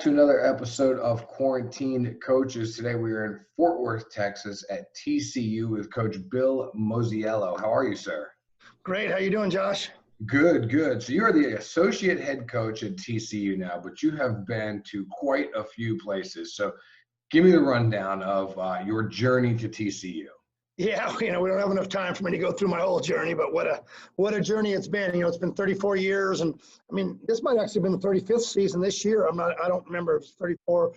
to another episode of Quarantine Coaches. Today we are in Fort Worth, Texas at TCU with Coach Bill Mosiello. How are you, sir? Great. How you doing, Josh? Good, good. So you are the associate head coach at TCU now, but you have been to quite a few places. So give me the rundown of your journey to TCU. Yeah, we don't have enough time for me to go through my whole journey, but what a journey it's been. It's been 34 years, and I mean, this might actually have been the 35th season this year. I don't remember if it's 34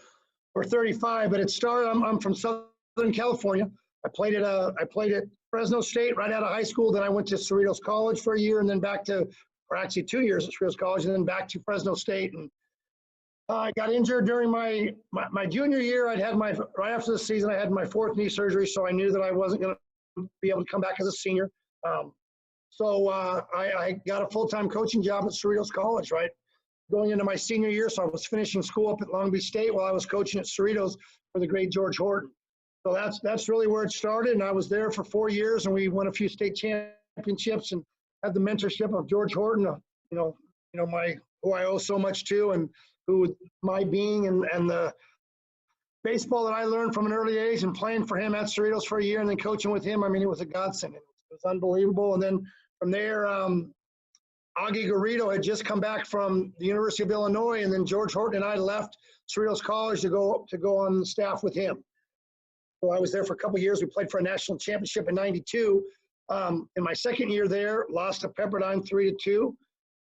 or 35, but it started. I'm from Southern California. I played at Fresno State right out of high school. Then I went to Cerritos College for a year, and then back to, or actually 2 years at Cerritos College, and then back to Fresno State. And I got injured during my junior year. Right after the season, I had my fourth knee surgery, so I knew that I wasn't going to be able to come back as a senior. So I got a full-time coaching job at Cerritos College, right, going into my senior year. So I was finishing school up at Long Beach State while I was coaching at Cerritos for the great George Horton. So that's really where it started, and I was there for 4 years, and we won a few state championships and had the mentorship of George Horton, who I owe so much to, and who my being and the baseball that I learned from an early age and playing for him at Cerritos for a year and then coaching with him. I mean, it was a godsend. It was unbelievable. And then from there, Augie Garrido had just come back from the University of Illinois, and then George Horton and I left Cerritos College to go on the staff with him. So I was there for a couple of years. We played for a national championship in '92. In my second year there, lost to Pepperdine 3-2.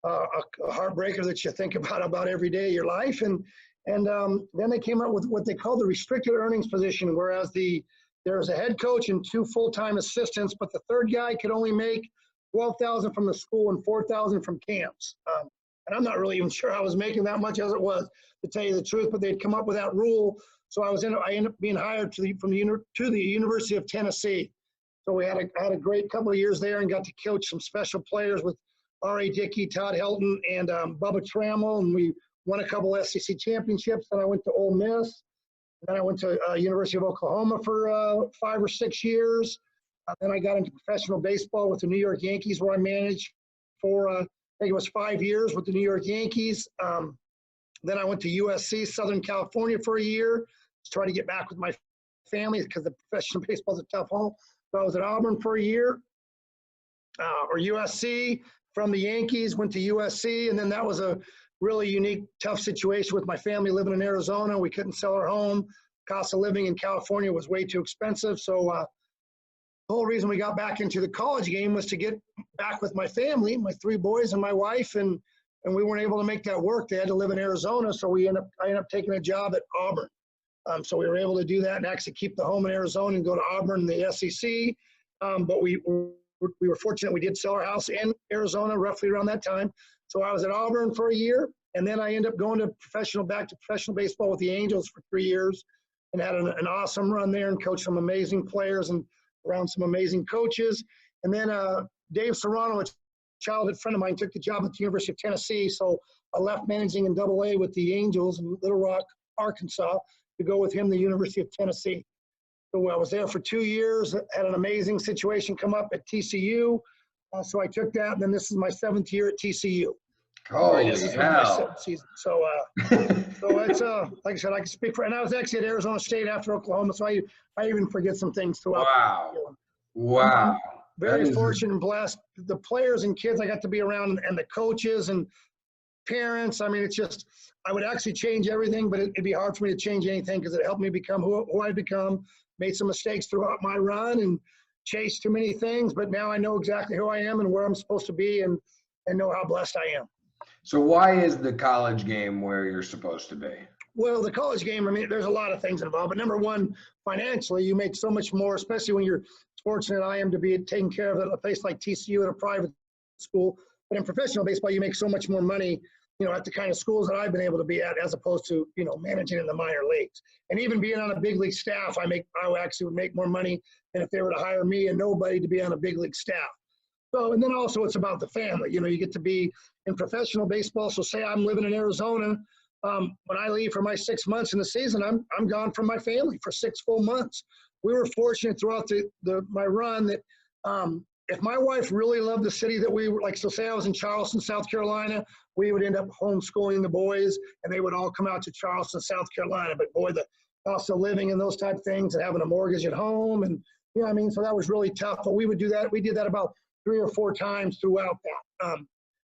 A heartbreaker that you think about every day of your life. And then they came up with what they call the restricted earnings position, whereas there was a head coach and 2 full-time assistants, but the third guy could only make $12,000 from the school and $4,000 from camps. And I'm not really even sure I was making that much as it was, to tell you the truth, but they'd come up with that rule. So I ended up being hired to the University of Tennessee. So I had a great couple of years there and got to coach some special players with R.A. Dickey, Todd Helton, and Bubba Trammell, and we won a couple SEC championships. Then I went to Ole Miss. Then I went to University of Oklahoma for 5 or 6 years. Then I got into professional baseball with the New York Yankees, where I managed for, I think it was 5 years with the New York Yankees. Then I went to USC, Southern California for a year to try to get back with my family because the professional baseball is a tough haul. So I was at Auburn for a year, or USC. From the Yankees, went to USC, and then that was a really unique, tough situation with my family living in Arizona. We couldn't sell our home. Cost of living in California was way too expensive. So the whole reason we got back into the college game was to get back with my family, my 3 boys and my wife, and we weren't able to make that work. They had to live in Arizona, so I ended up taking a job at Auburn. So we were able to do that and actually keep the home in Arizona and go to Auburn in the SEC. But we were fortunate we did sell our house in Arizona roughly around that time. So I was at Auburn for a year, and then I ended up going back to professional baseball with the Angels for 3 years and had an awesome run there and coached some amazing players and around some amazing coaches. And then Dave Serrano, a childhood friend of mine, took the job at the University of Tennessee. So I left managing in AA with the Angels in Little Rock, Arkansas, to go with him to the University of Tennessee. So I was there for 2 years, had an amazing situation come up at TCU. So I took that, and then this is my 7th year at TCU. Holy hell. So it's, like I said, I can speak for, and I was actually at Arizona State after Oklahoma, so I even forget some things throughout. Wow. Very fortunate and blessed. The players and kids I got to be around, and the coaches and parents. I mean, it's just, I would actually change everything, but it'd be hard for me to change anything because it helped me become who I've become. Made some mistakes throughout my run and chased too many things, but now I know exactly who I am and where I'm supposed to be and know how blessed I am. So why is the college game where you're supposed to be? Well, the college game, I mean, there's a lot of things involved, but number one, financially, you make so much more, especially when you're fortunate I am to be taken care of at a place like TCU at a private school. But in professional baseball, you make so much more money, at the kind of schools that I've been able to be at, as opposed to, managing in the minor leagues. And even being on a big league staff, I actually would make more money than if they were to hire me and nobody to be on a big league staff. So, and then also it's about the family. You get to be in professional baseball. So say I'm living in Arizona. When I leave for my 6 months in the season, I'm gone from my family for 6 full months. We were fortunate throughout my run that if my wife really loved the city that we were, like, so say I was in Charleston, South Carolina, we would end up homeschooling the boys, and they would all come out to Charleston, South Carolina. But boy, the cost of living and those type of things, and having a mortgage at home, and you know what I mean. So that was really tough. But we would do that. We did that about 3 or 4 times throughout that.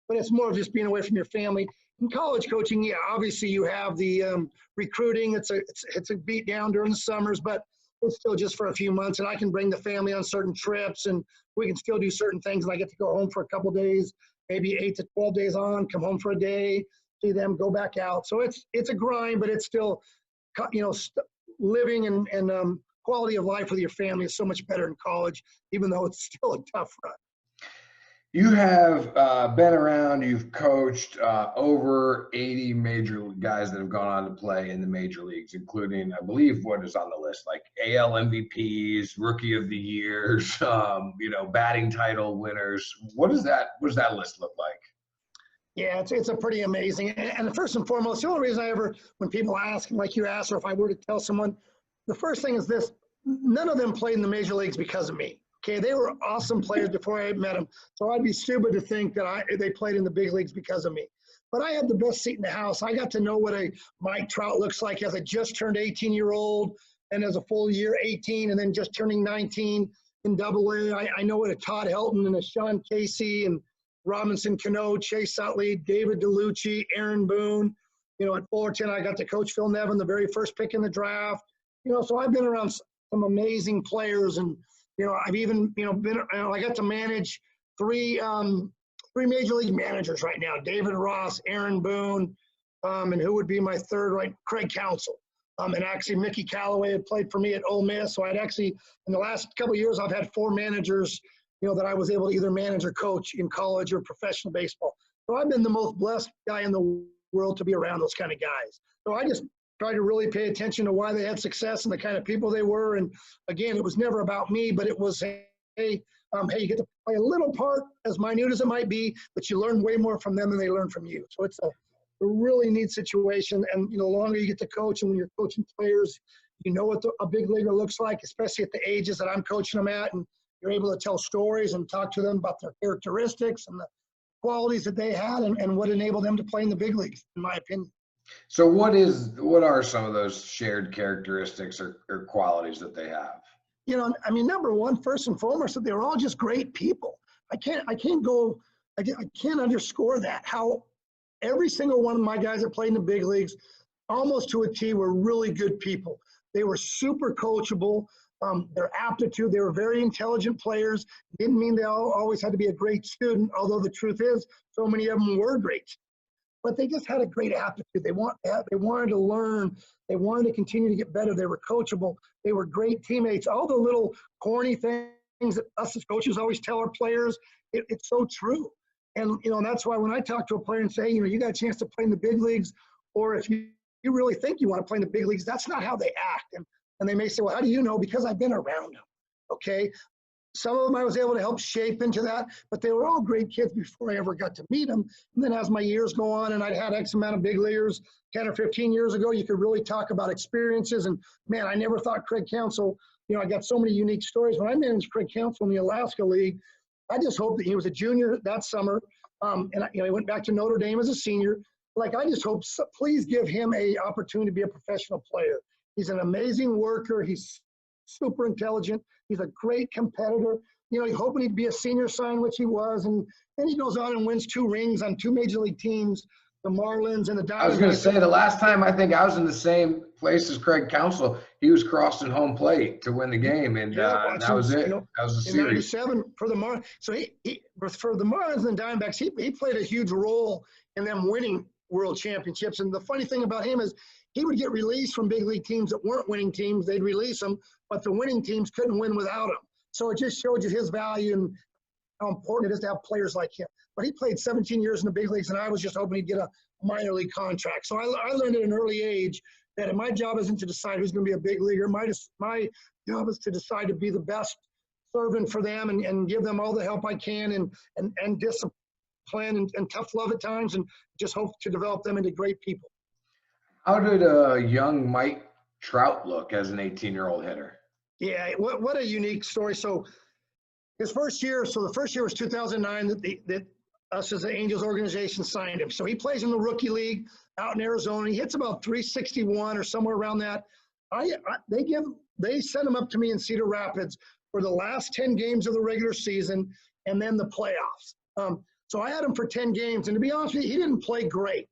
But it's more of just being away from your family. In college coaching, yeah, obviously you have the recruiting. It's a beat down during the summers, but it's still just for a few months, and I can bring the family on certain trips, and we can still do certain things. And I get to go home for a couple of days, maybe 8 to 12 days on, come home for a day, see them, go back out. So it's a grind, but it's still, you know, living and quality of life with your family is so much better in college, even though it's still a tough run. You have been around, you've coached over 80 major guys that have gone on to play in the major leagues, including, I believe, what is on the list, like AL MVPs, Rookie of the Years, you know, batting title winners. What does that list look like? Yeah, it's a pretty amazing. And first and foremost, the only reason I ever, when people ask, like you asked, or if I were to tell someone, the first thing is this: none of them played in the major leagues because of me. Okay, they were awesome players before I met them. So I'd be stupid to think that they played in the big leagues because of me. But I had the best seat in the house. I got to know what a Mike Trout looks like as a just turned 18-year-old, and as a full year 18, and then just turning 19 in Double-A. I know what a Todd Helton and a Sean Casey and Robinson Cano, Chase Utley, David DeLucci, Aaron Boone. You know, at Fullerton, I got to coach Phil Nevin, the very first pick in the draft. You know, so I've been around some amazing players, and you know, I've even, you know, I got to manage three major league managers right now: David Ross, Aaron Boone, and who would be my third, right? Craig Counsell. And actually, Mickey Callaway had played for me at Ole Miss. So I'd actually, in the last couple of years, I've had 4 managers, you know, that I was able to either manage or coach in college or professional baseball. So I've been the most blessed guy in the world to be around those kind of guys. So I just try to really pay attention to why they had success and the kind of people they were. And again, it was never about me, but it was, hey, you get to play a little part, as minute as it might be, but you learn way more from them than they learn from you. So it's a really neat situation. And you know, the longer you get to coach, and when you're coaching players, you know what a big leaguer looks like, especially at the ages that I'm coaching them at, and you're able to tell stories and talk to them about their characteristics and the qualities that they had, and what enabled them to play in the big leagues, in my opinion. So what are some of those shared characteristics or qualities that they have? You know, I mean, number one, first and foremost, that they were all just great people. I can't underscore that, how every single one of my guys that played in the big leagues, almost to a T, were really good people. They were super coachable. Their aptitude, they were very intelligent players. Didn't mean they always had to be a great student, although the truth is, so many of them were great. But they just had a great aptitude. They wanted to learn. They wanted to continue to get better. They were coachable. They were great teammates. All the little corny things that us as coaches always tell our players, it's so true. And, you know, and that's why when I talk to a player and say, you know, you got a chance to play in the big leagues, or if you really think you want to play in the big leagues, that's not how they act. And they may say, well, how do you know? Because I've been around them, okay? Some of them I was able to help shape into that, but they were all great kids before I ever got to meet them. And then as my years go on, and I'd had X amount of big leaguers 10 or 15 years ago, you could really talk about experiences. And man, I never thought Craig Counsell, you know, I got so many unique stories. When I managed Craig Counsell in the Alaska League, I just hoped that he was a junior that summer. And you know, he went back to Notre Dame as a senior. Like, I just hope, please give him an opportunity to be a professional player. He's an amazing worker. He's super intelligent. He's a great competitor. You know, hoping he'd be a senior sign, which he was. And then he goes on and wins 2 rings on 2 major league teams, the Marlins and the Diamondbacks. I was going to say, the last time I think I was in the same place as Craig Counsell, he was crossing home plate to win the game, and that was it. You know, that was the series. In '97 for the Marlins. So for the Marlins and the Diamondbacks, he played a huge role in them winning world championships. And the funny thing about him is, he would get released from big league teams that weren't winning teams. They'd release him, but the winning teams couldn't win without him. So it just showed you his value and how important it is to have players like him. But he played 17 years in the big leagues, and I was just hoping he'd get a minor league contract. So I learned at an early age that my job isn't to decide who's going to be a big leaguer. My job is to decide to be the best servant for them, and give them all the help I can, and discipline and tough love at times, and just hope to develop them into great people. How did a young Mike Trout look as an 18-year-old hitter? Yeah, what a unique story. So His first year, so the first year was 2009 that us as the Angels organization signed him. So he plays in the rookie league out in Arizona. He hits about 361 or somewhere around that. They sent him up to me in Cedar Rapids for the last 10 games of the regular season and then the playoffs. So I had him for 10 games, and to be honest with you, he didn't play great.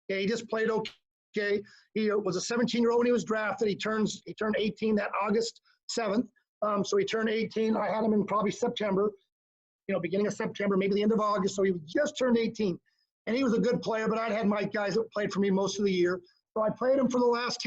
Okay, he just played okay. He was a 17-year-old when he was drafted. He turned 18 that August 7th. So he turned 18. I had him in probably September, beginning of September, maybe the end of August. So he just turned 18. And he was a good player, but I'd had my guys that played for me most of the year. So I played him for the last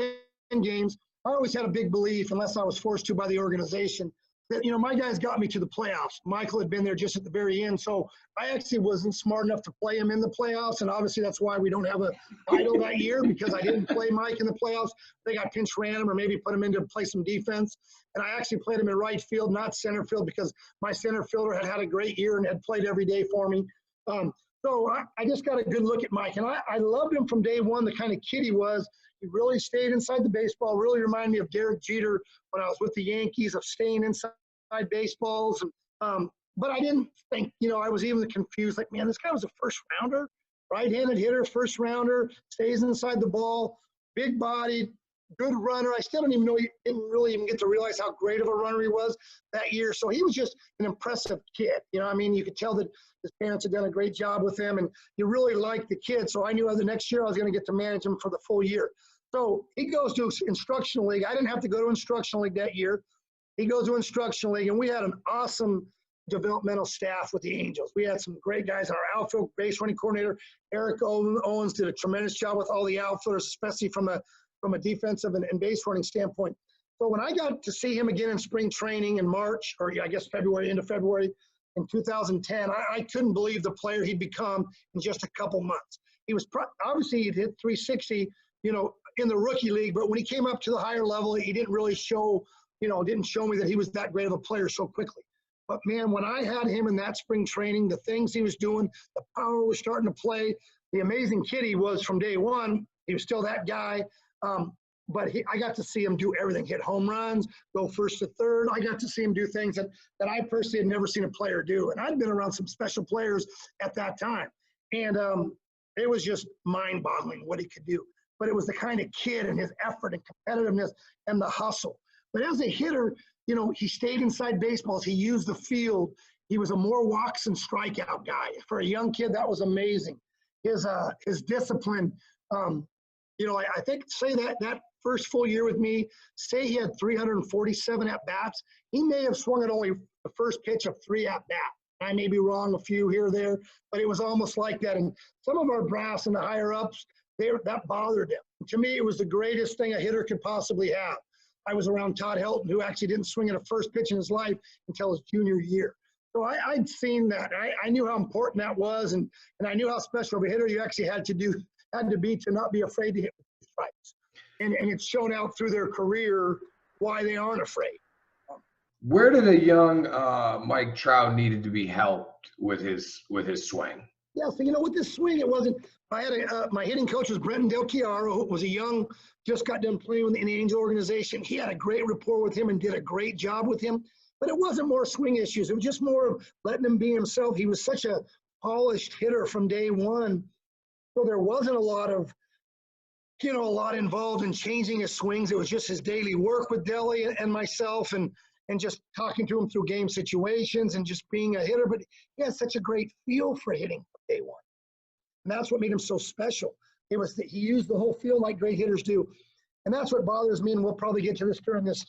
10 games. I always had a big belief, unless I was forced to by the organization, that, my guys got me to the playoffs. Michael had been there just at the very end. So I actually wasn't smart enough to play him in the playoffs. And obviously that's why we don't have a title that year, because I didn't play Mike in the playoffs. I think I pinch ran him or maybe put him in to play some defense. And I actually played him in right field, not center field, because my center fielder had a great year and had played every day for me. So I just got a good look at Mike. And I loved him from day one, the kind of kid he was. He really stayed inside the baseball, really reminded me of Derek Jeter when I was with the Yankees, of staying inside baseballs. But I didn't think, I was even confused, like, man, this guy was a first rounder, right-handed hitter, first rounder, stays inside the ball, big bodied, good runner. I still didn't really even get to realize how great of a runner he was that year. So he was just an impressive kid. You could tell that his parents had done a great job with him, and you really liked the kid. So I knew the next year I was going to get to manage him for the full year. So he goes to instructional league. I didn't have to go to instructional league that year. He goes to instructional league, and we had an awesome developmental staff with the Angels. We had some great guys. Our outfield base running coordinator, Eric Owens, did a tremendous job with all the outfielders, especially from a defensive and base running standpoint. So when I got to see him again in spring training in March, or I guess February, end of February in 2010, I couldn't believe the player he'd become in just a couple months. He was obviously he'd hit 360, in the rookie league, but when he came up to the higher level, he didn't really show me that he was that great of a player so quickly. But man, when I had him in that spring training, the things he was doing, the power was starting to play, the amazing kid he was from day one, he was still that guy. But I got to see him do everything, hit home runs, go first to third. I got to see him do things that I personally had never seen a player do. And I'd been around some special players at that time. And it was just mind-boggling what he could do. But it was the kind of kid and his effort and competitiveness and the hustle. But as a hitter, he stayed inside baseballs. He used the field. He was a more walks and strikeout guy. For a young kid, that was amazing. His discipline, I think, say that first full year with me, say he had 347 at-bats, he may have swung at only the first pitch of 3 at-bats. I may be wrong a few here or there, but it was almost like that. And some of our brass and the higher-ups, that bothered them. To me, it was the greatest thing a hitter could possibly have. I was around Todd Helton, who actually didn't swing at a first pitch in his life until his junior year. So I'd seen that. I knew how important that was, and I knew how special of a hitter you actually had to be to not be afraid to hit with strikes. And it's shown out through their career why they aren't afraid. Where did a young Mike Trout needed to be helped with his swing? Yeah, so with this swing, it wasn't. I had my hitting coach was Brenton Del Chiaro, who was a young, just got done playing in the Angel organization. He had a great rapport with him and did a great job with him. But it wasn't more swing issues. It was just more of letting him be himself. He was such a polished hitter from day one. So there wasn't a lot involved in changing his swings. It was just his daily work with Deli and myself and just talking to him through game situations and just being a hitter. But he had such a great feel for hitting from day one. And that's what made him so special. It was that he used the whole field like great hitters do. And that's what bothers me, and we'll probably get to this during this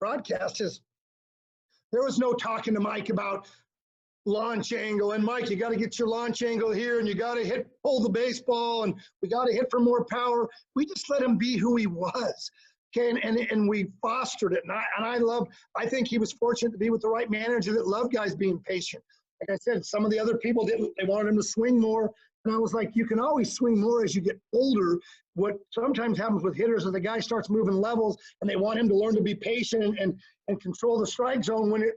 broadcast, is there was no talking to Mike about launch angle. And Mike, you got to get your launch angle here, and you got to pull the baseball, and we got to hit for more power. We just let him be who he was. Okay, and we fostered it. And I think he was fortunate to be with the right manager that loved guys being patient. Like I said, some of the other people didn't. They wanted him to swing more. And I was like, you can always swing more as you get older. What sometimes happens with hitters is the guy starts moving levels, and they want him to learn to be patient and control the strike zone. When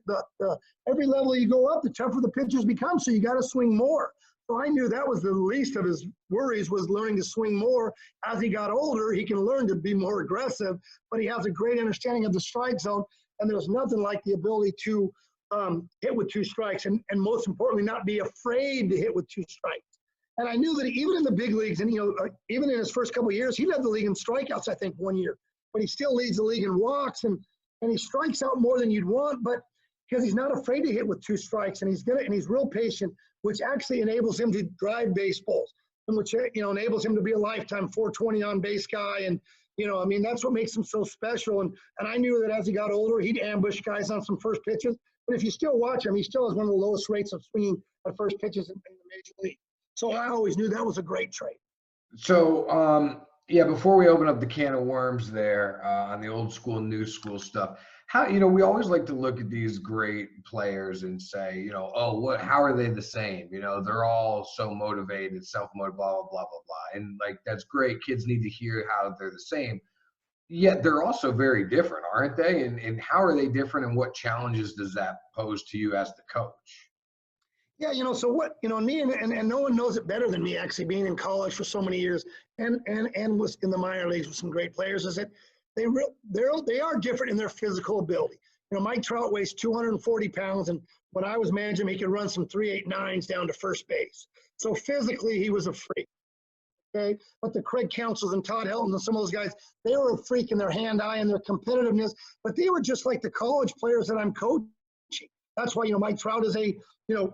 every level you go up, the tougher the pitches become, so you got to swing more. So I knew that was the least of his worries, was learning to swing more. As he got older, he can learn to be more aggressive, but he has a great understanding of the strike zone, and there's nothing like the ability to hit with 2 strikes, and most importantly, not be afraid to hit with 2 strikes. And I knew that even in the big leagues, and even in his first couple of years, he led the league in strikeouts, I think, one year. But he still leads the league in walks, and he strikes out more than you'd want, but because he's not afraid to hit with 2 strikes, and he's real patient, which actually enables him to drive baseballs, and which enables him to be a lifetime 420 on base guy. And that's what makes him so special. And I knew that as he got older, he'd ambush guys on some first pitches. But if you still watch him, he still has one of the lowest rates of swinging at first pitches in the major league. So I always knew that was a great trait. So, before we open up the can of worms there on the old school, new school stuff, how, we always like to look at these great players and say, how are they the same? They're all so motivated, self-motivated, blah, blah, blah, blah, blah. And like, that's great. Kids need to hear how they're the same. Yet they're also very different, aren't they? And how are they different, and what challenges does that pose to you as the coach? Yeah, so what, me and no one knows it better than me, actually, being in college for so many years and was in the minor leagues with some great players, is that they are different in their physical ability. Mike Trout weighs 240 pounds, and when I was managing him, he could run some 3.89s down to first base. So physically, he was a freak. Okay, but the Craig Counsels and Todd Helton and some of those guys, they were a freak in their hand-eye and their competitiveness, but they were just like the college players that I'm coaching. That's why, Mike Trout is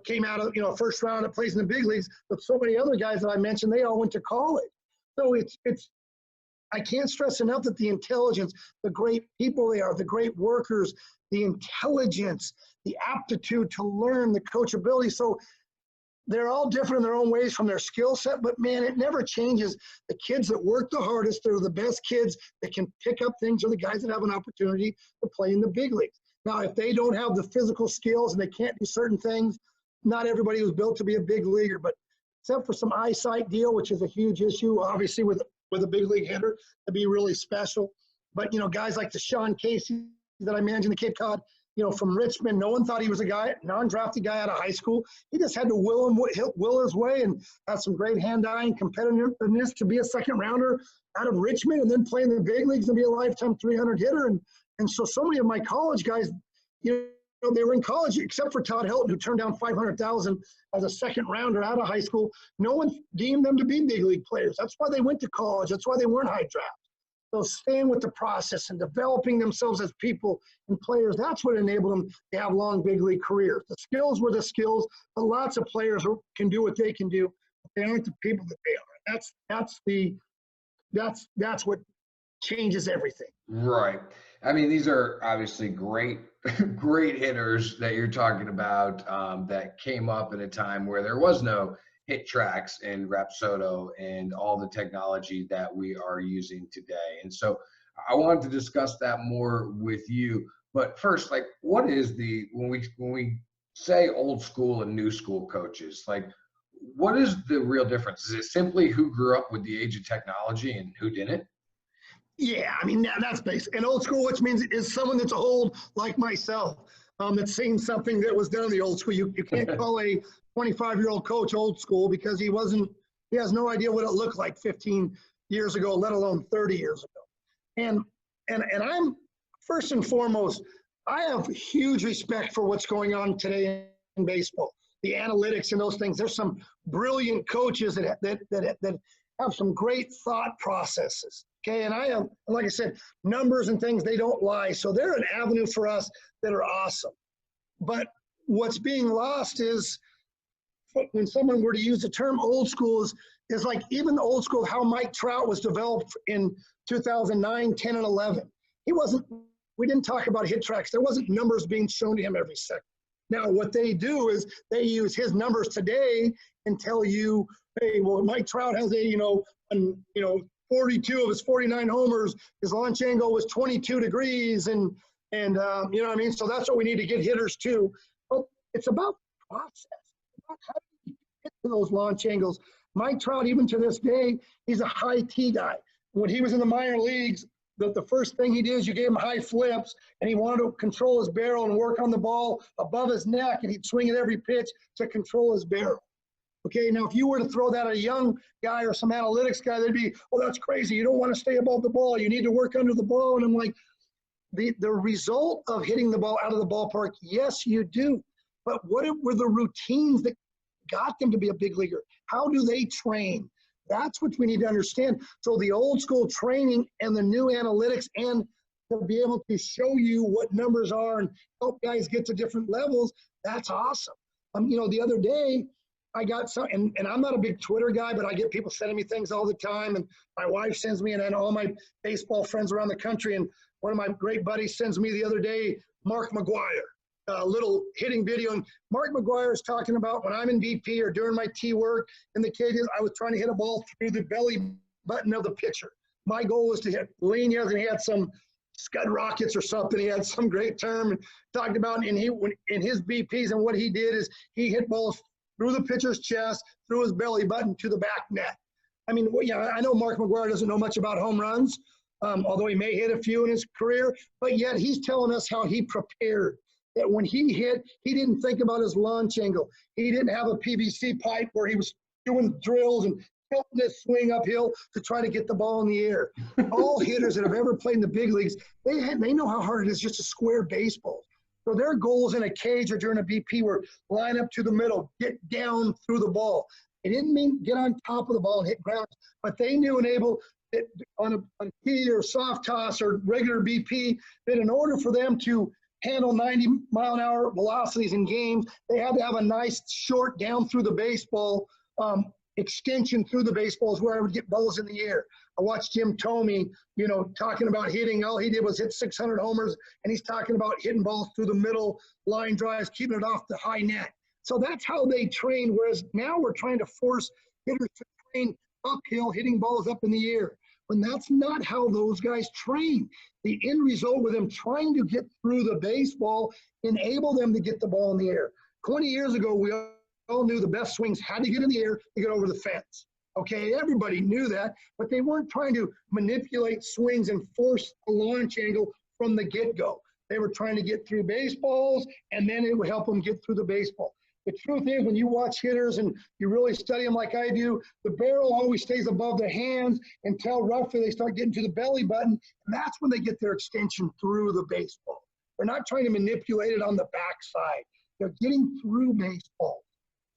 came out of, first round that plays in the big leagues, but so many other guys that I mentioned, they all went to college. So I can't stress enough that the intelligence, the great people they are, the great workers, the intelligence, the aptitude to learn, the coachability. So they're all different in their own ways from their skill set, but man, it never changes. The kids that work the hardest, they're the best kids that can pick up things, are the guys that have an opportunity to play in the big leagues. Now, if they don't have the physical skills and they can't do certain things, not everybody was built to be a big leaguer, but except for some eyesight deal, which is a huge issue, obviously, with a big league hitter to be really special. But, guys like the Sean Casey that I managed in the Cape Cod, from Richmond, no one thought he was a guy, non-drafted guy out of high school. He just had to will his way and have some great hand-eye and competitiveness to be a second rounder out of Richmond and then play in the big leagues and be a lifetime 300 hitter. And so many of my college guys, they were in college, except for Todd Helton, who turned down $500,000 as a second rounder out of high school. No one deemed them to be big league players. That's why they went to college. That's why they weren't high draft. So staying with the process and developing themselves as people and players, that's what enabled them to have long big league careers. The skills were the skills, but lots of players can do what they can do. But they aren't the people that they are. That's what changes everything. Right. I mean, these are obviously great hitters that you're talking about that came up in a time where there was no hit tracks and Rapsodo and all the technology that we are using today. And so I wanted to discuss that more with you. But first, like, what is when we say old school and new school coaches, like, what is the real difference? Is it simply who grew up with the age of technology and who didn't? Yeah, I mean, that's basic. And old school, which means is someone that's old like myself, that's seen something that was done in the old school. You can't call a 25-year-old coach old school because he has no idea what it looked like 15 years ago, let alone 30 years ago. And I'm, first and foremost, I have huge respect for what's going on today in baseball, the analytics and those things. There's some brilliant coaches that have some great thought processes. Okay, and I am, like I said, numbers and things, they don't lie. So they're an avenue for us that are awesome. But what's being lost is, when someone were to use the term old school, is like even the old school, how Mike Trout was developed in 2009, 10, and 11. We didn't talk about hit tracks. There wasn't numbers being shown to him every second. Now, what they do is they use his numbers today and tell you, hey, well, Mike Trout has 42 of his 49 homers, his launch angle was 22 degrees, and you know what I mean? So that's what we need to get hitters to. But it's about process. About how do you get to those launch angles? Mike Trout, even to this day, he's a high T guy. When he was in the minor leagues, the first thing he did is you gave him high flips, and he wanted to control his barrel and work on the ball above his neck, and he'd swing at every pitch to control his barrel. Okay, now if you were to throw that at a young guy or some analytics guy, they'd be, oh, that's crazy. You don't want to stay above the ball. You need to work under the ball. And I'm like, the result of hitting the ball out of the ballpark, yes, you do. But what were the routines that got them to be a big leaguer? How do they train? That's what we need to understand. So the old school training and the new analytics, and to be able to show you what numbers are and help guys get to different levels, that's awesome. The other day, I got some, and I'm not a big Twitter guy, but I get people sending me things all the time, and my wife sends me, and then all my baseball friends around the country, and one of my great buddies sends me the other day, Mark McGwire, a little hitting video, and Mark McGwire is talking about when I'm in BP or during my tee work in the cages, I was trying to hit a ball through the belly button of the pitcher. My goal was to hit líneas, and he had some scud rockets or something. He had some great term and talked about, and in his BPs, and what he did is he hit balls through the pitcher's chest, through his belly button to the back net. I mean, I know Mark McGwire doesn't know much about home runs, although he may hit a few in his career, but yet he's telling us how he prepared. That when he hit, he didn't think about his launch angle. He didn't have a PVC pipe where he was doing drills and tilting his swing uphill to try to get the ball in the air. All hitters that have ever played in the big leagues, they know how hard it is just to square baseballs. So their goals in a cage or during a BP were line up to the middle, get down through the ball. It didn't mean get on top of the ball and hit ground, but they knew and able that on a key or soft toss or regular BP, that in order for them to handle 90-mile-an-hour velocities in games, they had to have a nice short down through the baseball, extension through the baseball is where I would get balls in the air. I watched Jim Thome, talking about hitting. All he did was hit 600 homers, and he's talking about hitting balls through the middle, line drives, keeping it off the high net. So that's how they train, whereas now we're trying to force hitters to train uphill, hitting balls up in the air. When that's not how those guys train. The end result with them trying to get through the baseball, enable them to get the ball in the air. 20 years ago, we all knew the best swings had to get in the air to get over the fence. Okay, everybody knew that, but they weren't trying to manipulate swings and force a launch angle from the get-go. They were trying to get through baseballs, and then it would help them get through the baseball. The truth is, when you watch hitters and you really study them like I do, the barrel always stays above their hands until roughly they start getting to the belly button, and that's when they get their extension through the baseball. They're not trying to manipulate it on the backside. They're getting through baseball.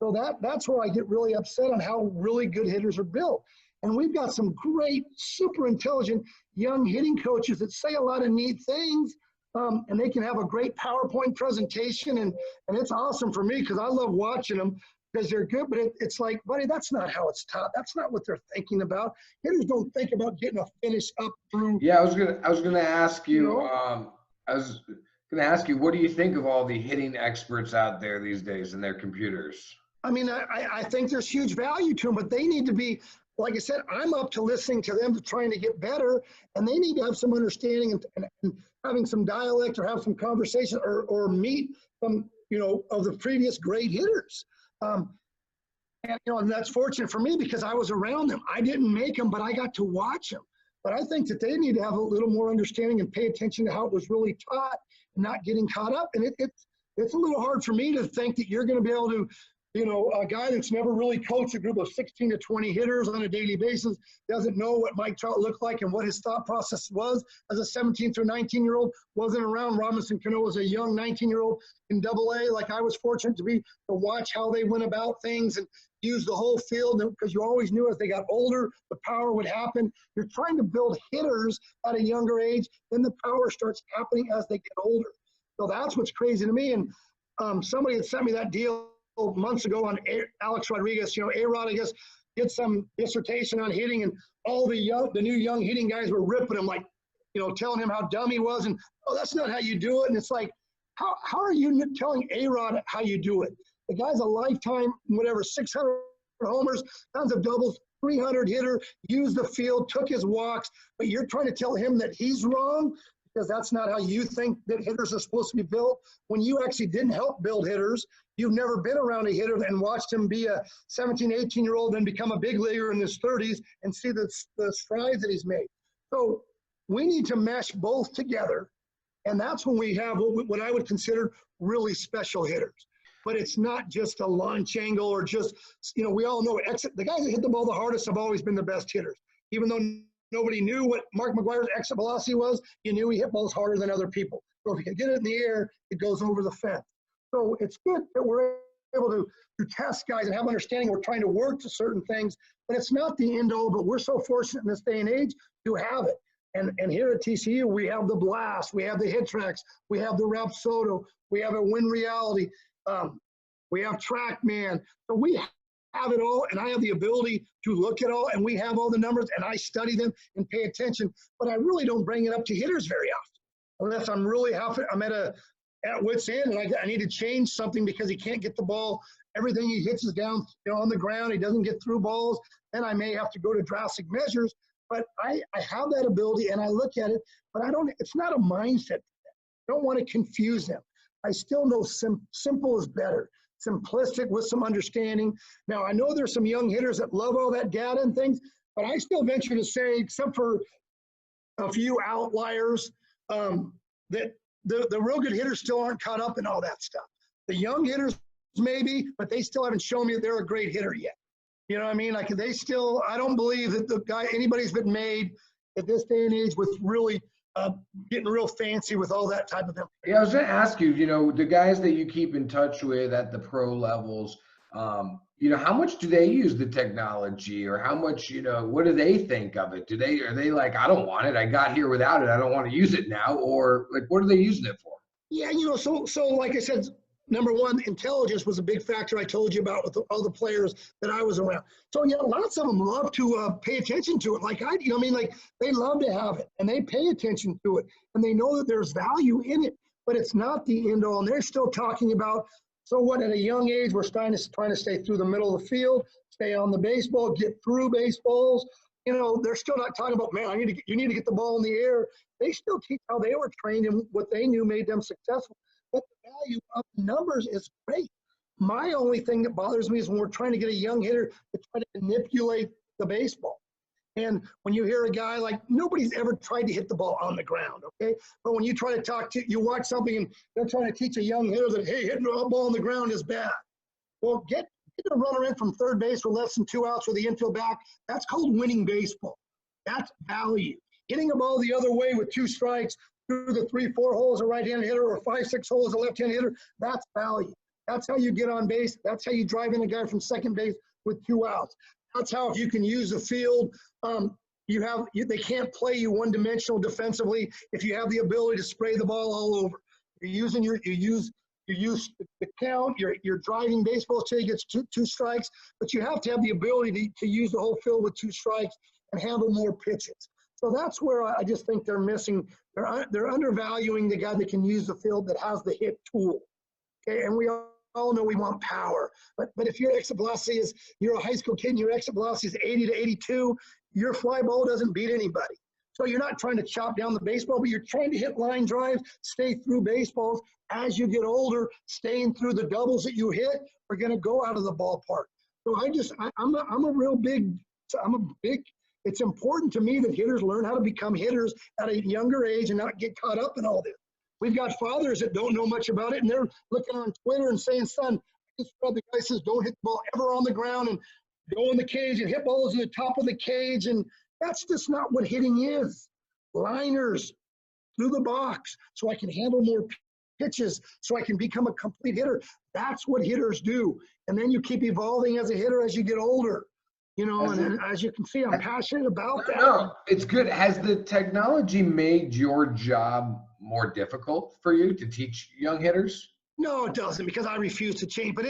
So that's where I get really upset on how really good hitters are built. And we've got some great, super intelligent young hitting coaches that say a lot of neat things, and they can have a great PowerPoint presentation, and it's awesome for me because I love watching them because they're good, but it's like, buddy, that's not how it's taught. That's not what they're thinking about. Hitters don't think about getting a finish up through. Yeah, I was gonna ask you, what do you think of all the hitting experts out there these days and their computers? I mean, I think there's huge value to them, but they need to be, like I said, I'm up to listening to them, to trying to get better, and they need to have some understanding and having some dialect or have some conversation or meet some, of the previous great hitters. And that's fortunate for me because I was around them. I didn't make them, but I got to watch them. But I think that they need to have a little more understanding and pay attention to how it was really taught and not getting caught up. And it's a little hard for me to think that you're going to be able to, a guy that's never really coached a group of 16 to 20 hitters on a daily basis, doesn't know what Mike Trout looked like and what his thought process was as a 17 through 19-year-old, wasn't around Robinson Cano as a young 19-year-old in AA. Like I was fortunate to watch how they went about things and use the whole field, because you always knew as they got older, the power would happen. You're trying to build hitters at a younger age, then the power starts happening as they get older. So that's what's crazy to me. And somebody had sent me that deal months ago on Alex Rodriguez. A-Rod, I guess, did some dissertation on hitting, and all the new young hitting guys were ripping him, like, telling him how dumb he was, and that's not how you do it. And it's like, how are you telling A-Rod how you do it? The guy's a lifetime, 600 homers, tons of doubles, 300 hitter, used the field, took his walks, but you're trying to tell him that he's wrong because that's not how you think that hitters are supposed to be built. When you actually didn't help build hitters, you've never been around a hitter and watched him be a 17, 18-year-old and become a big leaguer in his 30s and see the strides that he's made. So we need to mesh both together, and that's when we have what I would consider really special hitters. But it's not just a launch angle or just, we all know the guys that hit the ball the hardest have always been the best hitters. Even though Nobody knew what Mark McGwire's exit velocity was. You knew he hit balls harder than other people. So if you can get it in the air, it goes over the fence. So it's good that we're able to test guys and have understanding. We're trying to work to certain things, but it's not the end all. But we're so fortunate in this day and age to have it. And here at TCU, we have the Blast, we have the Hit Tracks, we have the Rapsodo, we have a Win Reality, we have TrackMan. So we have it all, and I have the ability to look at all, and we have all the numbers, and I study them and pay attention. But I really don't bring it up to hitters very often, unless I'm really I'm at wit's end, and I need to change something because he can't get the ball. Everything he hits is down, on the ground. He doesn't get through balls. Then I may have to go to drastic measures. But I have that ability, and I look at it, but it's not a mindset. I don't want to confuse them. I still know simple is better, simplistic with some understanding. Now, I know there's some young hitters that love all that data and things, but I still venture to say, except for a few outliers, that the real good hitters still aren't caught up in all that stuff. The young hitters maybe, but they still haven't shown me that they're a great hitter yet. You know what I mean? Like I don't believe that anybody's been made at this day and age with really getting real fancy with all that type of thing. Yeah, I was going to ask you, the guys that you keep in touch with at the pro levels, how much do they use the technology, or how much, what do they think of it? Are they like, I don't want it. I got here without it. I don't want to use it now. Or like, what are they using it for? Yeah, so like I said, number one, intelligence was a big factor I told you about with all the players that I was around. So, yeah, lots of them love to pay attention to it. Like they love to have it, and they pay attention to it, and they know that there's value in it, but it's not the end all. And they're still talking about, so what, at a young age, we're trying to stay through the middle of the field, stay on the baseball, get through baseballs. They're still not talking about, man, you need to get the ball in the air. They still teach how they were trained and what they knew made them successful. But the value of numbers is great. My only thing that bothers me is when we're trying to get a young hitter to try to manipulate the baseball. And when you hear a guy, like, nobody's ever tried to hit the ball on the ground, okay? But when you try to you watch something and they're trying to teach a young hitter that, hey, hitting a ball on the ground is bad. Well, get a runner in from third base with less than 2 outs with the infield back. That's called winning baseball. That's value. Hitting a ball the other way with 2 strikes through the 3-4 holes a right-handed hitter or 5-6 holes a left-handed hitter, that's value. That's how you get on base. That's how you drive in a guy from second base with 2 outs. That's how, if you can use the field, they can't play you one-dimensional defensively if you have the ability to spray the ball all over. You use the count. You're driving baseballs till you get two strikes, but you have to have the ability to use the whole field with 2 strikes and handle more pitches. So that's where I just think they're missing. They're undervaluing the guy that can use the field, that has the hit tool. Okay, and we all know we want power. But if your exit velocity you're a high school kid and your exit velocity is 80 to 82, your fly ball doesn't beat anybody. So you're not trying to chop down the baseball, but you're trying to hit line drives, stay through baseballs. As you get older, staying through the doubles that you hit are going to go out of the ballpark. So it's important to me that hitters learn how to become hitters at a younger age and not get caught up in all this. We've got fathers that don't know much about it, and they're looking on Twitter and saying, son, I just read the guy says don't hit the ball ever on the ground and go in the cage and hit balls in the top of the cage. And that's just not what hitting is. Liners through the box so I can handle more pitches, so I can become a complete hitter. That's what hitters do. And then you keep evolving as a hitter as you get older. And as you can see, I'm passionate about that. No, it's good. Has the technology made your job more difficult for you to teach young hitters? No, it doesn't, because I refuse to change. But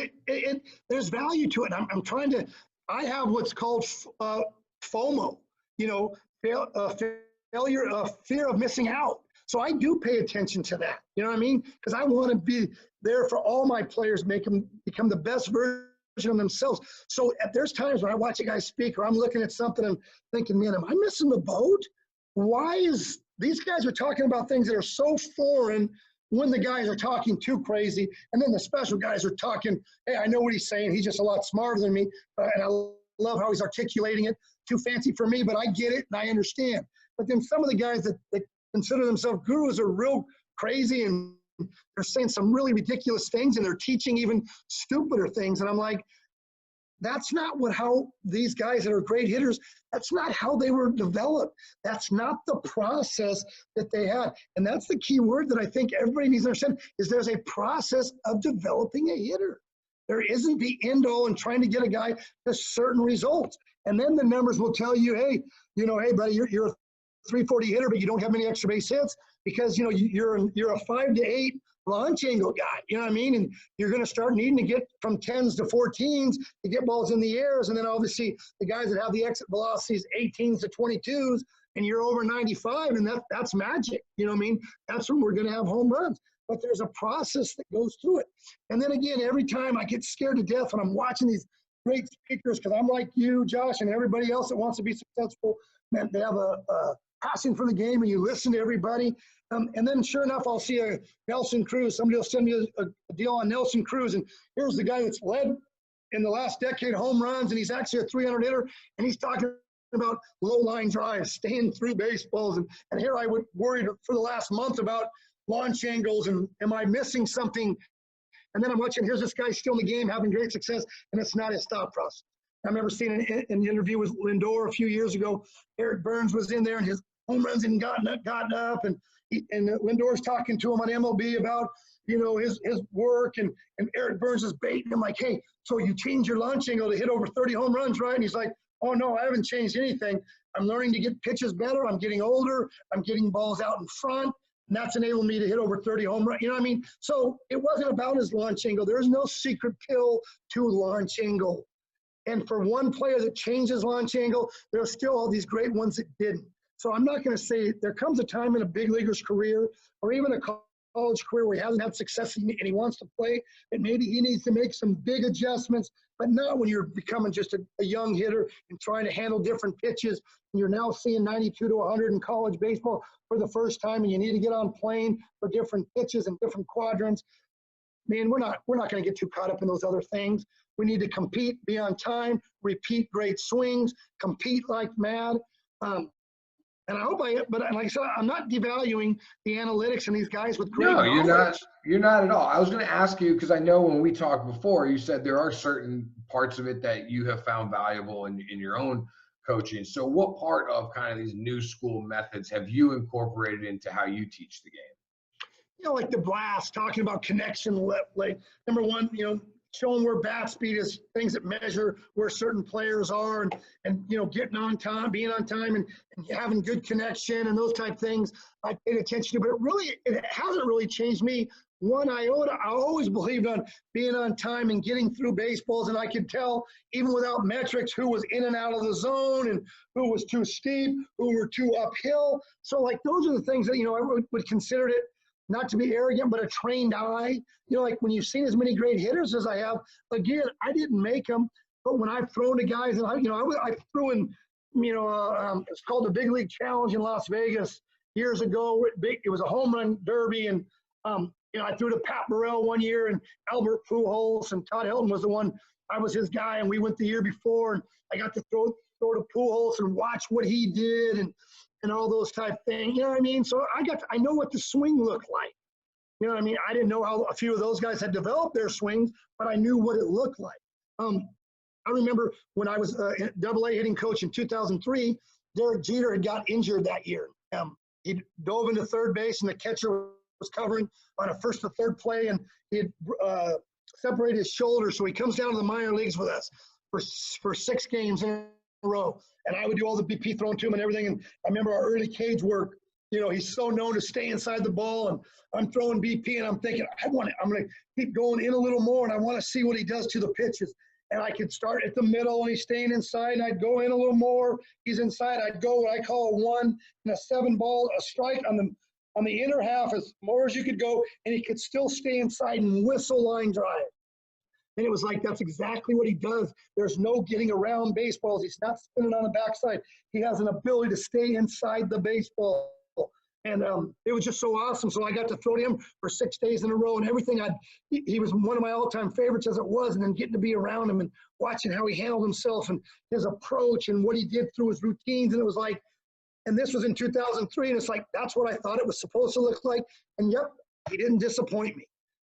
there's value to it. I have what's called FOMO, fear of missing out. So I do pay attention to that. You know what I mean? Because I want to be there for all my players, make them become the best version of themselves. So there's times when I watch a guy speak, or I'm looking at something and thinking, man, am I missing the boat? Why is these guys are talking about things that are so foreign when the guys are talking too crazy, and then the special guys are talking, hey, I know what he's saying. He's just a lot smarter than me, and I love how he's articulating it. Too fancy for me, but I get it and I understand. But then some of the guys that consider themselves gurus are real crazy, and they're saying some really ridiculous things, and they're teaching even stupider things. And I'm like, that's not how these guys that are great hitters, that's not how they were developed. That's not the process that they had. And that's the key word that I think everybody needs to understand is there's a process of developing a hitter. There isn't the end all in trying to get a guy to certain results. And then the numbers will tell you, hey, hey, buddy, you're a 340 hitter, but you don't have many extra base hits because, you're a 5 to 8 launch angle guy, you know what I mean? And you're going to start needing to get from 10s to 14s to get balls in the airs. And then obviously the guys that have the exit velocities, 18s to 22s, and you're over 95, and that's magic, you know what I mean? That's when we're going to have home runs. But there's a process that goes through it. And then again, every time I get scared to death when I'm watching these great speakers, because I'm like you, Josh, and everybody else that wants to be successful, man, they have a passion for the game, and you listen to everybody. And then sure enough, I'll see a Nelson Cruz. Somebody will send me a deal on Nelson Cruz, and here's the guy that's led in the last decade home runs, and he's actually a 300 hitter, and he's talking about low line drives, staying through baseballs. And here I would worry for the last month about launch angles, and am I missing something? And then I'm watching, here's this guy still in the game, having great success, and it's not his thought process. I remember seeing an interview with Lindor a few years ago. Eric Burns was in there, and his home runs hadn't gotten up, and Lindor's talking to him on MLB about, his work, and Eric Burns is baiting him like, hey, so you change your launch angle to hit over 30 home runs, right? And he's like, oh, no, I haven't changed anything. I'm learning to get pitches better. I'm getting older. I'm getting balls out in front. And that's enabled me to hit over 30 home runs. You know what I mean? So it wasn't about his launch angle. There's no secret pill to launch angle. And for one player that changes launch angle, there are still all these great ones that didn't. So I'm not going to say there comes a time in a big leaguer's career or even a college career where he hasn't had success and he wants to play, that maybe he needs to make some big adjustments, but not when you're becoming just a young hitter and trying to handle different pitches. And you're now seeing 92 to 100 in college baseball for the first time, and you need to get on plane for different pitches and different quadrants. Man, we're not going to get too caught up in those other things. We need to compete, be on time, repeat great swings, compete like mad. And I hope but like I said, I'm not devaluing the analytics and these guys with great knowledge. No, you're not at all. I was going to ask you, because I know when we talked before, you said there are certain parts of it that you have found valuable in your own coaching. So what part of kind of these new school methods have you incorporated into how you teach the game? Like the blast, talking about connection, like number one, showing where bat speed is, things that measure where certain players are, and getting on time, being on time, and having good connection and those type things I paid attention to. But it hasn't really changed me one iota. I always believed on being on time and getting through baseballs, and I could tell even without metrics who was in and out of the zone and who was too steep, who were too uphill. So like those are the things that I would consider it, not to be arrogant, but a trained eye. Like when you've seen as many great hitters as I have, again, I didn't make them, but when I've thrown to guys, and I threw in, it's called the Big League Challenge in Las Vegas years ago. It was a home run derby, and I threw to Pat Burrell one year, and Albert Pujols, and Todd Helton was the one. I was his guy, and we went the year before, and I got to throw to Pujols and watch what he did, and all those type things, you know what I mean? So I know what the swing looked like. You know what I mean? I didn't know how a few of those guys had developed their swings, but I knew what it looked like. I remember when I was AA hitting coach in 2003, Derek Jeter had got injured that year. He dove into third base, and the catcher was covering on a first to third play, and he had separated his shoulder. So he comes down to the minor leagues with us for 6 games in a row. And I would do all the BP throwing to him and everything. And I remember our early cage work, he's so known to stay inside the ball, and I'm throwing BP, and I'm thinking, I'm going to keep going in a little more, and I want to see what he does to the pitches. And I could start at the middle, and he's staying inside, and I'd go in a little more. He's inside. I'd go what I call a 1 and a 7 ball, a strike on the inner half as more as you could go, and he could still stay inside and whistle line drive. And it was like, that's exactly what he does. There's no getting around baseballs. He's not spinning on the backside. He has an ability to stay inside the baseball. And it was just so awesome. So I got to throw to him for 6 days in a row, and everything. He was one of my all-time favorites as it was, and then getting to be around him and watching how he handled himself and his approach and what he did through his routines. And it was like, and this was in 2003, and it's like, that's what I thought it was supposed to look like. And yep, he didn't disappoint me.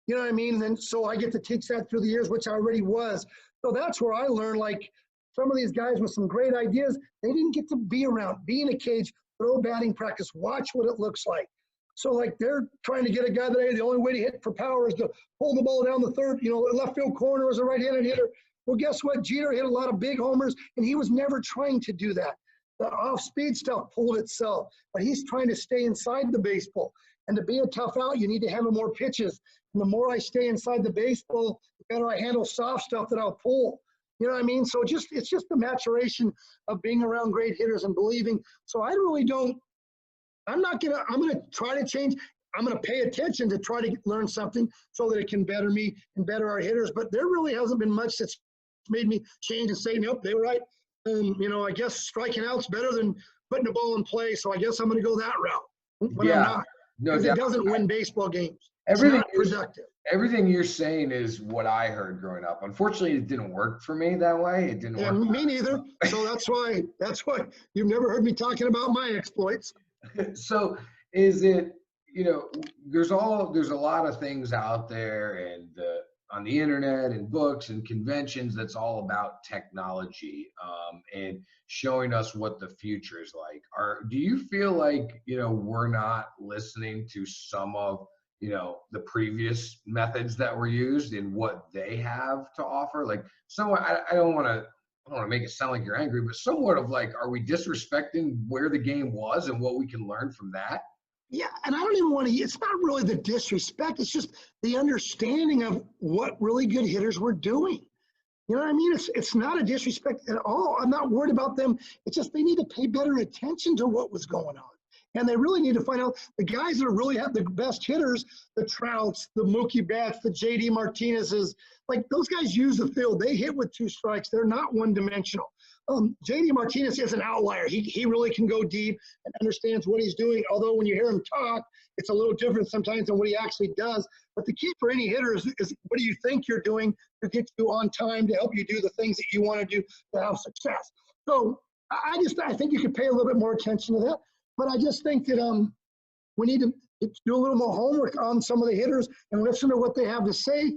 You know what I mean? And then so I get to teach that through the years, which I already was. So that's where I learned, like, some of these guys with some great ideas, they didn't get to be around, be in a cage, throw batting practice, watch what it looks like. So, like, they're trying to get a guy that, hey, the only way to hit for power is to pull the ball down the third, left field corner as a right-handed hitter. Well, guess what? Jeter hit a lot of big homers, and he was never trying to do that. The off-speed stuff pulled itself, but he's trying to stay inside the baseball. And to be a tough out, you need to handle more pitches. And the more I stay inside the baseball, the better I handle soft stuff that I'll pull. You know what I mean? So it's just the maturation of being around great hitters and believing. So I'm going to try to change. I'm going to pay attention to try to learn something so that it can better me and better our hitters. But there really hasn't been much that's made me change and say, nope, they were right. I guess striking out's better than putting the ball in play. So I guess I'm going to go that route. But I'm not. No, it doesn't win baseball games. Everything it's not productive. Everything you're saying is what I heard growing up. Unfortunately, it didn't work for me that way. It didn't work. Me neither. So that's why you've never heard me talking about my exploits. So is it, there's a lot of things out there and on the internet and books and conventions that's all about technology and showing us what the future is like. Do you feel like, we're not listening to some of, the previous methods that were used and what they have to offer? Like, somewhat, I don't want to make it sound like you're angry, but somewhat of like, are we disrespecting where the game was and what we can learn from that? Yeah, and I don't even want to, it's not really the disrespect, it's just the understanding of what really good hitters were doing. You know what I mean? It's not a disrespect at all. I'm not worried about them. It's just they need to pay better attention to what was going on. And they really need to find out the guys that really have the best hitters, the Trouts, the Mookie Betts, the J.D. Martinez's, like those guys use the field. They hit with 2 strikes. They're not one-dimensional. J.D. Martinez is an outlier. He really can go deep and understands what he's doing. Although when you hear him talk, it's a little different sometimes than what he actually does. But the key for any hitter is what do you think you're doing to get you on time, to help you do the things that you want to do to have success. So I think you could pay a little bit more attention to that. But I just think that we need to do a little more homework on some of the hitters and listen to what they have to say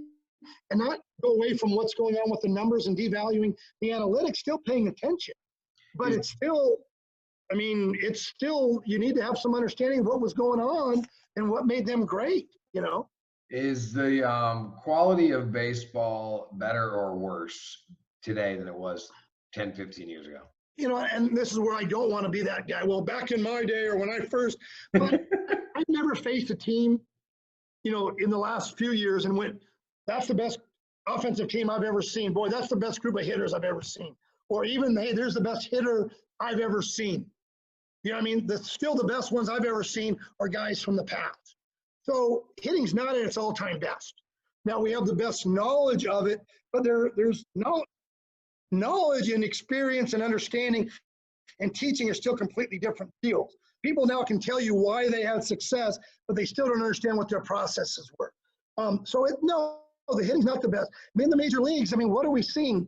and not go away from what's going on with the numbers and devaluing the analytics, still paying attention. But it's still, you need to have some understanding of what was going on and what made them great, Is the quality of baseball better or worse today than it was 10, 15 years ago? And this is where I don't want to be that guy. Well, back in my day or when I first, but I've never faced a team, in the last few years and went, that's the best offensive team I've ever seen. Boy, that's the best group of hitters I've ever seen. Or even, hey, there's the best hitter I've ever seen. Still the best ones I've ever seen are guys from the past. So hitting's not at its all-time best. Now we have the best knowledge of it, but there's knowledge and experience and understanding and teaching are still completely different fields. People now can tell you why they had success, but they still don't understand what their processes were. The hitting's not the best. In the major leagues, what are we seeing?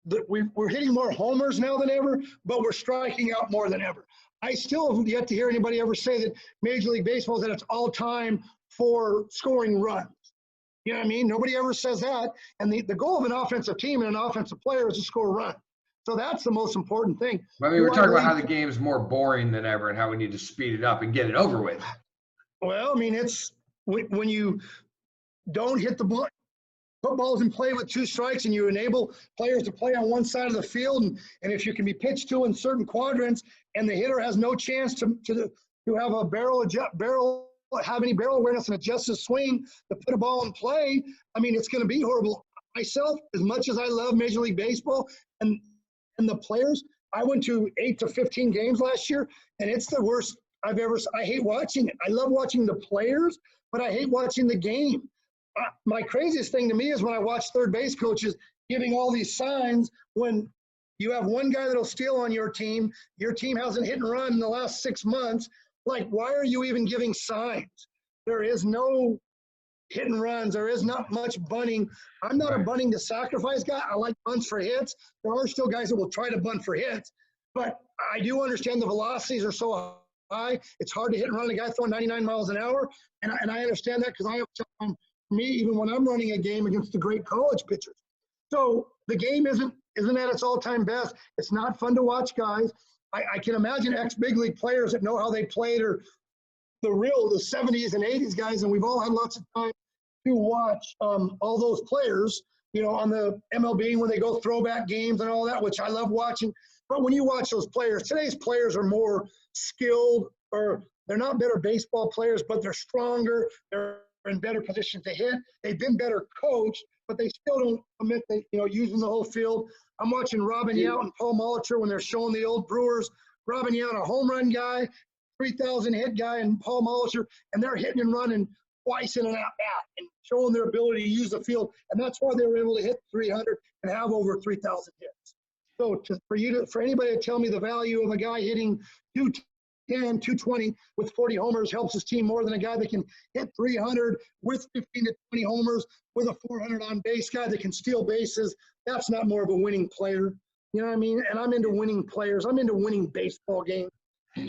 We're hitting more homers now than ever, but we're striking out more than ever. I still have yet to hear anybody ever say that Major League Baseball is at its all-time for scoring runs. You know what I mean? Nobody ever says that. And the goal of an offensive team and an offensive player is to score runs. So that's the most important thing. We're talking about how the game is more boring than ever and how we need to speed it up and get it over with. Well, it's when you don't hit the ball, put balls in play with 2 strikes and you enable players to play on one side of the field. And if you can be pitched to in certain quadrants and the hitter has no chance to have a have any barrel awareness and adjust his swing to put a ball in play, it's going to be horrible. Myself, as much as I love Major League Baseball and the players, I went to 8 to 15 games last year, and it's the worst I've ever. I hate watching it. I love watching the players, but I hate watching the game. My craziest thing to me is when I watch third base coaches giving all these signs when you have one guy that'll steal on your team hasn't hit and run in the last 6 months. Like, why are you even giving signs? There is no hit and runs. There is not much bunting. I'm not a bunting to sacrifice guy. I like bunts for hits. There are still guys that will try to bunt for hits. But I do understand the velocities are so high. It's hard to hit and run a guy throwing 99 miles an hour. And I understand that because I have me even when I'm running a game against the great college pitchers. So the game isn't at its all-time best. It's not fun to watch, guys. I can imagine ex-big league players that know how they played, or the 70s and 80s guys, and we've all had lots of time to watch all those players, on the MLB when they go throwback games and all that, which I love watching. But when you watch those players, today's players are more skilled, or they're not better baseball players, but they're stronger. They're in better positions to hit. They've been better coached, but they still don't commit to, using the whole field. I'm watching Robin Yount and Paul Molitor when they're showing the old Brewers. Robin Yount, a home run guy, 3,000 hit guy, and Paul Molitor, and they're hitting and running twice in an at-bat and showing their ability to use the field. And that's why they were able to hit 300 and have over 3,000 hits. So for anybody to tell me the value of a guy hitting 210, 220 with 40 homers helps his team more than a guy that can hit 300 with 15 to 20 homers with a 400 on base guy that can steal bases, that's not more of a winning player. You know what I mean? And I'm into winning players. I'm into winning baseball games,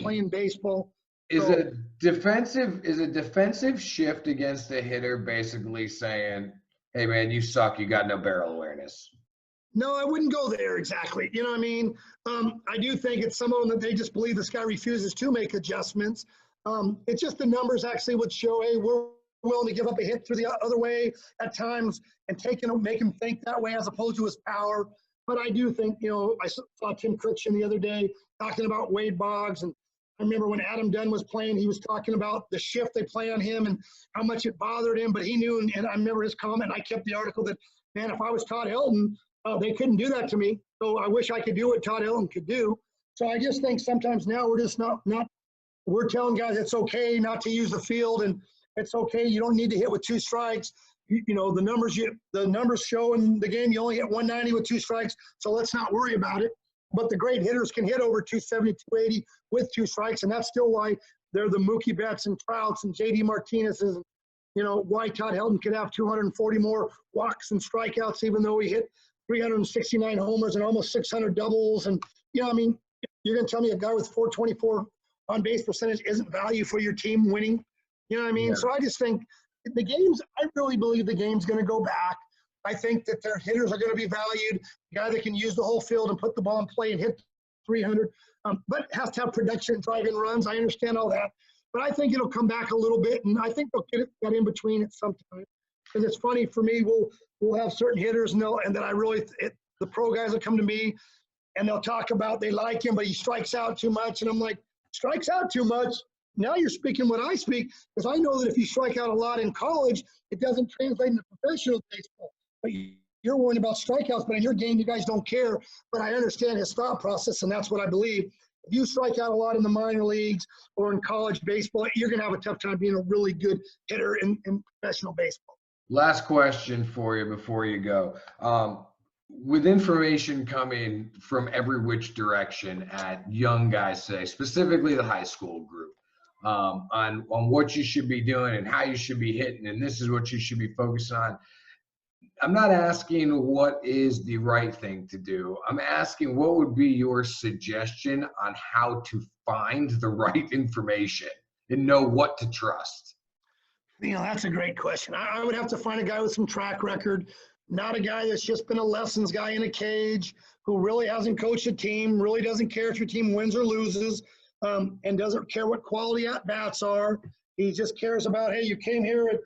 playing baseball. Is a defensive shift against a hitter basically saying, hey, man, you suck. You got no barrel awareness? No, I wouldn't go there exactly. You know what I mean? I do think it's some of them that they just believe this guy refuses to make adjustments. It's just the numbers actually would show, hey, we're willing to give up a hit through the other way at times and make him think that way as opposed to his power. But I do think, I saw Tim Critchen the other day talking about Wade Boggs, and I remember when Adam Dunn was playing, he was talking about the shift they play on him and how much it bothered him, but he knew, and I remember his comment, and I kept the article, that, man, if I was Todd Helton, they couldn't do that to me. So I wish I could do what Todd Helton could do. So I just think sometimes now we're just not we're telling guys it's okay not to use the field, and it's okay. You don't need to hit with 2 strikes. The numbers show in the game you only hit 190 with 2 strikes, so let's not worry about it. But the great hitters can hit over 270, 280 with 2 strikes, and that's still why they're the Mookie Betts and Trouts and J.D. Martinez's. Why Todd Helton could have 240 more walks and strikeouts, even though he hit 369 homers and almost 600 doubles. And, you're going to tell me a guy with 424 on base percentage isn't value for your team winning? You know what I mean? Yeah. So I just think I really believe the game's going to go back. I think that their hitters are going to be valued. A guy that can use the whole field and put the ball in play and hit 300, but has to have production, drive-in runs. I understand all that. But I think it'll come back a little bit, and I think they'll get that in between at some time. Because it's funny for me, we'll have certain hitters, and the pro guys will come to me, and they'll talk about they like him, but he strikes out too much. And I'm like, strikes out too much? Now you're speaking what I speak, because I know that if you strike out a lot in college, it doesn't translate into professional baseball. But you're worried about strikeouts, but in your game, you guys don't care. But I understand his thought process, and that's what I believe. If you strike out a lot in the minor leagues or in college baseball, you're going to have a tough time being a really good hitter in professional baseball. Last question for you before you go. With information coming from every which direction at young guys today, specifically the high school group, on what you should be doing and how you should be hitting, and this is what you should be focusing on. I'm not asking what is the right thing to do. I'm asking what would be your suggestion on how to find the right information and know what to trust. That's a great question. I would have to find a guy with some track record, not a guy that's just been a lessons guy in a cage, who really hasn't coached a team, really doesn't care if your team wins or loses, and doesn't care what quality at-bats are. He just cares about, hey, you came here at,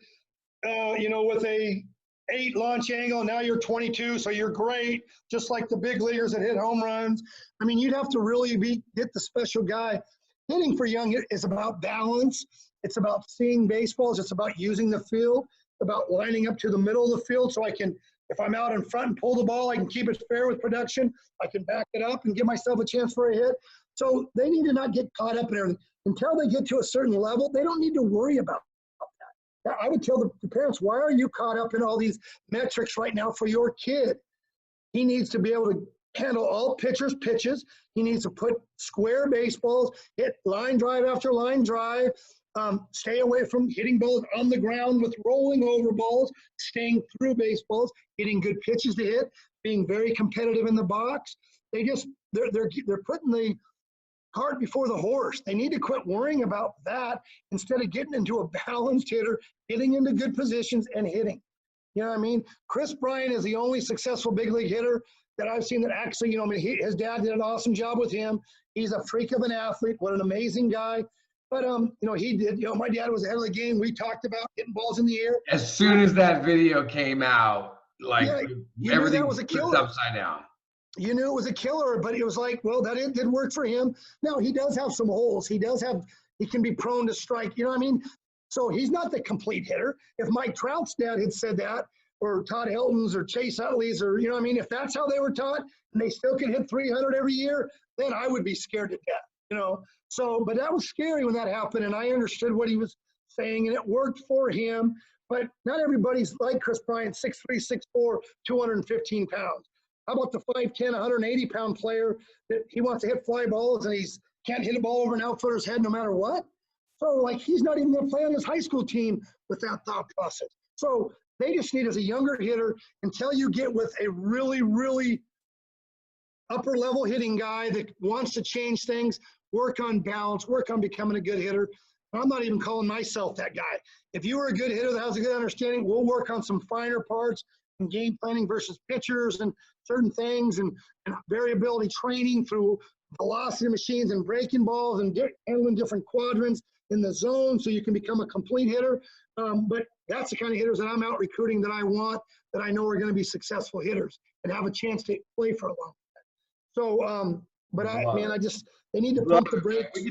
with a 8 launch angle, now you're 22, so you're great, just like the big leaguers that hit home runs. I mean, you'd have to really get the special guy. Hitting for young is about balance. It's about seeing baseballs. It's about using the field. It's about lining up to the middle of the field so I can, if I'm out in front and pull the ball, I can keep it fair with production. I can back it up and give myself a chance for a hit. So they need to not get caught up in everything. Until they get to a certain level, they don't need to worry about that. I would tell the parents, why are you caught up in all these metrics right now for your kid? He needs to be able to handle all pitchers' pitches. He needs to put square baseballs, hit line drive after line drive, stay away from hitting balls on the ground with rolling over balls, staying through baseballs, hitting good pitches to hit, being very competitive in the box. They're putting the cart before the horse. They need to quit worrying about that instead of getting into a balanced hitter, getting into good positions and hitting. You know what I mean? Chris Bryant is the only successful big league hitter that I've seen that actually, you know, I mean, his dad did an awesome job with him. He's a freak of an athlete. What an amazing guy. But, you know, he did, you know, my dad was ahead of the game. We talked about getting balls in the air. As soon as that video came out, like everything was a killer. Upside down. You knew it was a killer, but it was like, well, that it did work for him. Now, he does have some holes. He can be prone to strike. You know what I mean? So he's not the complete hitter. If Mike Trout's dad had said that, or Todd Helton's or Chase Utley's, or, you know what I mean? If that's how they were taught and they still can hit 300 every year, then I would be scared to death, you know? So, but that was scary when that happened, and I understood what he was saying, and it worked for him. But not everybody's like Chris Bryant, 6'3", 6'4", 215 pounds. How about the 5'10", 180-pound player that he wants to hit fly balls and he's can't hit a ball over an outfielder's head no matter what? So, like, he's not even going to play on his high school team with that thought process. So they just need, as a younger hitter, until you get with a really, really upper-level hitting guy that wants to change things, work on balance, work on becoming a good hitter. I'm not even calling myself that guy. If you were a good hitter that has a good understanding, we'll work on some finer parts and game planning versus pitchers and certain things and variability training through velocity machines and breaking balls and handling different quadrants in the zone so you can become a complete hitter. But that's the kind of hitters that I'm out recruiting that I want, that I know are going to be successful hitters and have a chance to play for a long time. So, but they need to pump the brakes. We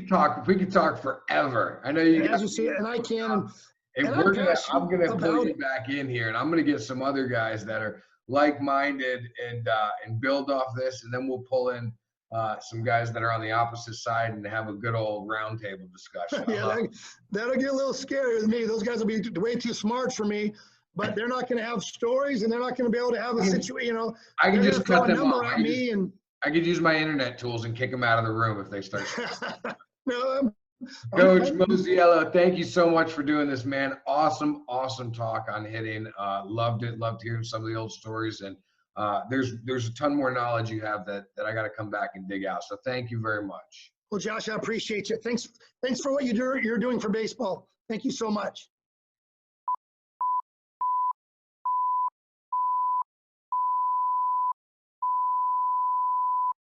could talk forever. I know you. As you see it, and I can. I'm gonna pull you back in here, and I'm gonna get some other guys that are like-minded and build off this, and then we'll pull in some guys that are on the opposite side and have a good old roundtable discussion. Yeah, that'll get a little scary with me. Those guys will be way too smart for me, but they're not going to have stories, and they're not going to be able to have a situation. You know, I can just cut them off. I could use my internet tools and kick them out of the room if they start. No, Coach Mosiello, thank you so much for doing this, man. Awesome talk on hitting. Loved it. Loved hearing some of the old stories. And there's a ton more knowledge you have that I got to come back and dig out. So thank you very much. Well, Josh, I appreciate you. Thanks for what you're doing for baseball. Thank you so much.